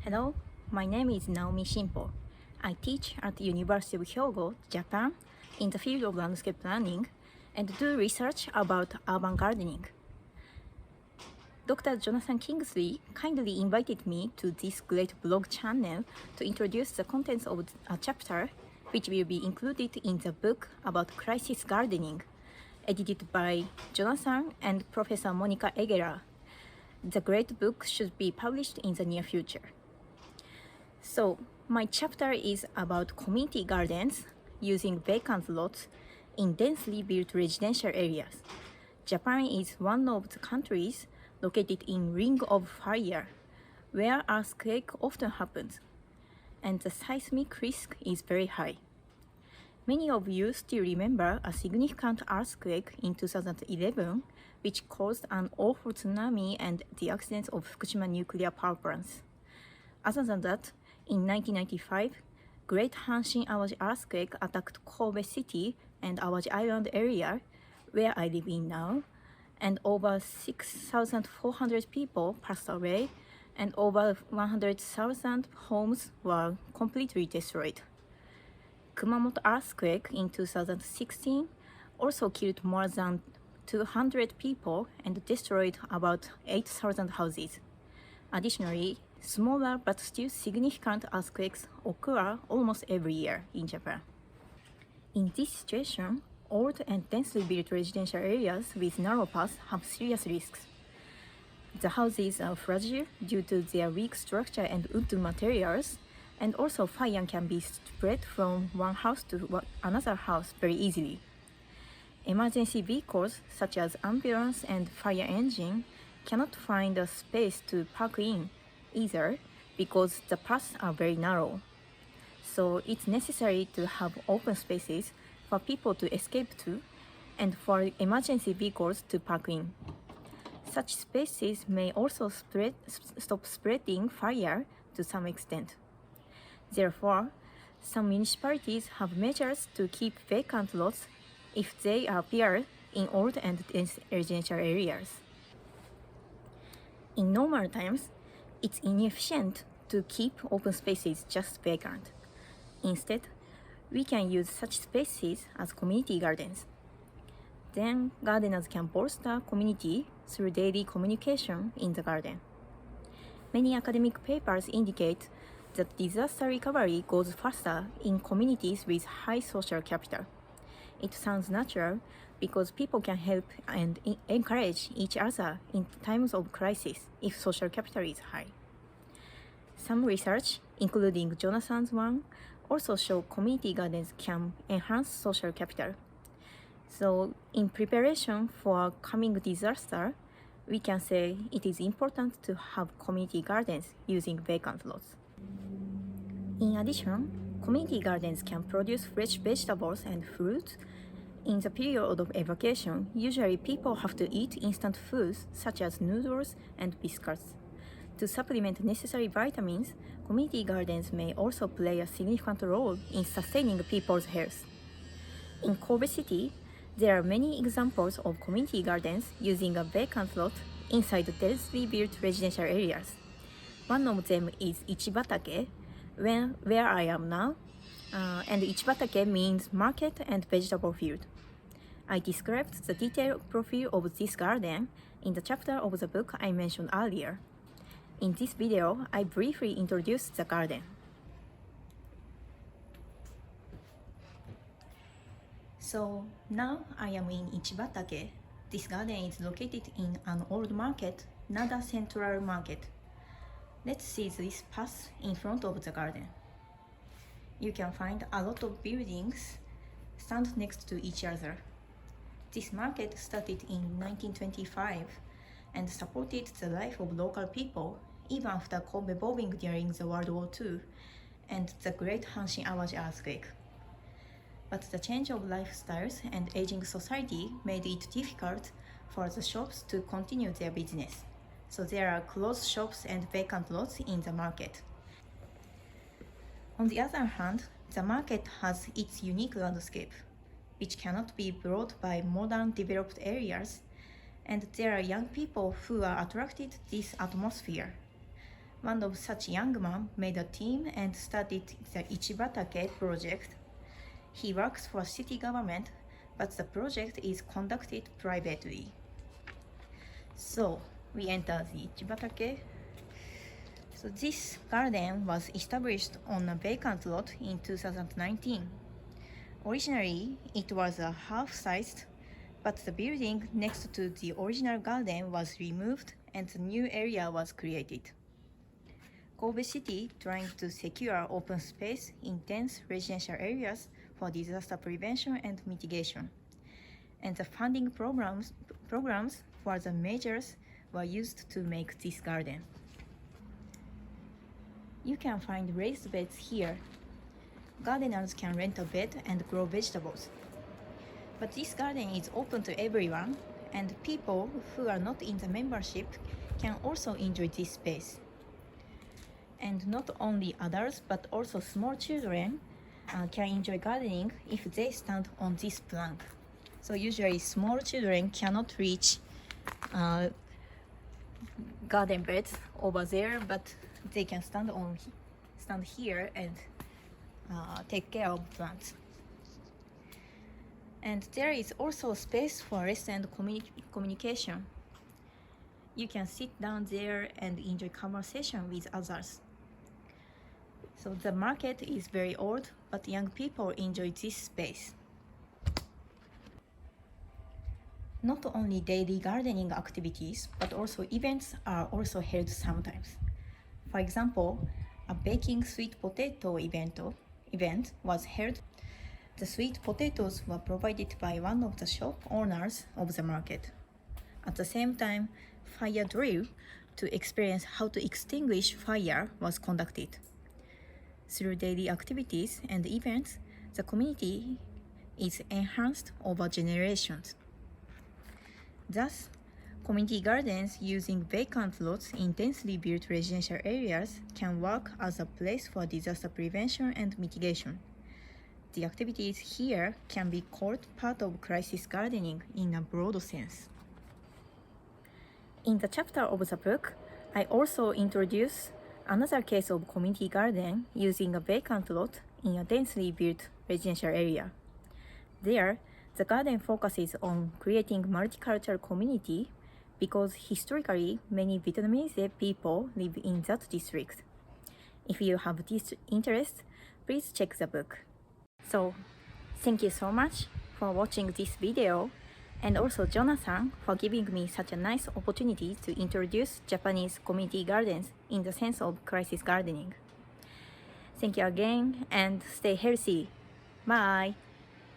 Hello, my name is Naomi Shimpo. I teach at the University of Hyogo, Japan, in the field of landscape planning and do research about urban gardening. Dr. Jonathan Kingsley kindly invited me to this great blog channel to introduce the contents of a chapter which will be included in the book about crisis gardening, edited by Jonathan and Professor Monika Egerer. The great book should be published in the near future. So, my chapter is about community gardens using vacant lots in densely built residential areas. Japan is one of the countries located in Ring of Fire, where earthquake often happens, and the seismic risk is very high. Many of you still remember a significant earthquake in 2011, which caused an awful tsunami and the accident of Fukushima nuclear power plants. Other than that, in 1995, Great Hanshin Awaji earthquake attacked Kobe City and Awaji Island area, where I live in now, and over 6,400 people passed away, and over 100,000 homes were completely destroyed. Kumamoto earthquake in 2016 also killed more than 200 people and destroyed about 8,000 houses. Additionally, smaller but still significant earthquakes occur almost every year in Japan. In this situation, old and densely built residential areas with narrow paths have serious risks. The houses are fragile due to their weak structure and wood materials, and also fire can be spread from one house to another house very easily. Emergency vehicles such as ambulance and fire engine cannot find a space to park in either because the paths are very narrow. So it's necessary to have open spaces for people to escape to and for emergency vehicles to park in. Such spaces may also stop spreading fire to some extent. Therefore, some municipalities have measures to keep vacant lots if they appear in old and dense residential areas. In normal times, it's inefficient to keep open spaces just vacant. Instead, we can use such spaces as community gardens. Then gardeners can bolster community through daily communication in the garden. Many academic papers indicate that disaster recovery goes faster in communities with high social capital. It sounds natural because people can help and encourage each other in times of crisis if social capital is high. Some research, including Jonathan's one, also show community gardens can enhance social capital. So, in preparation for coming disaster, we can say it is important to have community gardens using vacant lots. In addition, community gardens can produce fresh vegetables and fruits. In the period of evacuation, usually people have to eat instant foods such as noodles and biscuits. To supplement necessary vitamins, community gardens may also play a significant role in sustaining people's health. In Kobe City, there are many examples of community gardens using a vacant lot inside densely built residential areas. One of them is Ichibatake, where I am now, and Ichibatake means market and vegetable field. I described the detailed profile of this garden in the chapter of the book I mentioned earlier. In this video, I briefly introduced the garden. So now I am in Ichibatake. This garden is located in an old market, Nada Central Market. Let's see this path in front of the garden. You can find a lot of buildings stand next to each other. This market started in 1925 and supported the life of local people even after Kobe bombing during the World War II and the Great Hanshin Awaji earthquake. But the change of lifestyles and aging society made it difficult for the shops to continue their business. So there are closed shops and vacant lots in the market. On the other hand, the market has its unique landscape, which cannot be brought by modern developed areas, and there are young people who are attracted to this atmosphere. One of such young men made a team and started the Ichibatake project. He works for city government, but the project is conducted privately. So we enter the Ichibatake. So this garden was established on a vacant lot in 2019. Originally, it was a half-sized, but the building next to the original garden was removed and the new area was created. Kobe City trying to secure open space in dense residential areas for disaster prevention and mitigation. And the funding programs for the measures were used to make this garden. You can find raised beds here. Gardeners can rent a bed and grow vegetables. But this garden is open to everyone, and people who are not in the membership can also enjoy this space. And not only adults, but also small children can enjoy gardening if they stand on this plank. So usually small children cannot reach garden beds over there, but they can stand here and take care of plants. And there is also space for rest and communication. You can sit down there and enjoy conversation with others. So the market is very old, but young people enjoy this space. Not only daily gardening activities, but also events are also held sometimes. For example, a baking sweet potato event was held. The sweet potatoes were provided by one of the shop owners of the market. At the same time, fire drill to experience how to extinguish fire was conducted. Through daily activities and events, the community is enhanced over generations. Thus, community gardens using vacant lots in densely built residential areas can work as a place for disaster prevention and mitigation. The activities here can be called part of crisis gardening in a broad sense. In the chapter of the book, I also introduce another case of community garden using a vacant lot in a densely built residential area. There, the garden focuses on creating multicultural community because historically many Vietnamese people live in that district. If you have this interest, please check the book. So, thank you so much for watching this video, and also Jonathan for giving me such a nice opportunity to introduce Japanese community gardens in the sense of crisis gardening. Thank you again and stay healthy. Bye!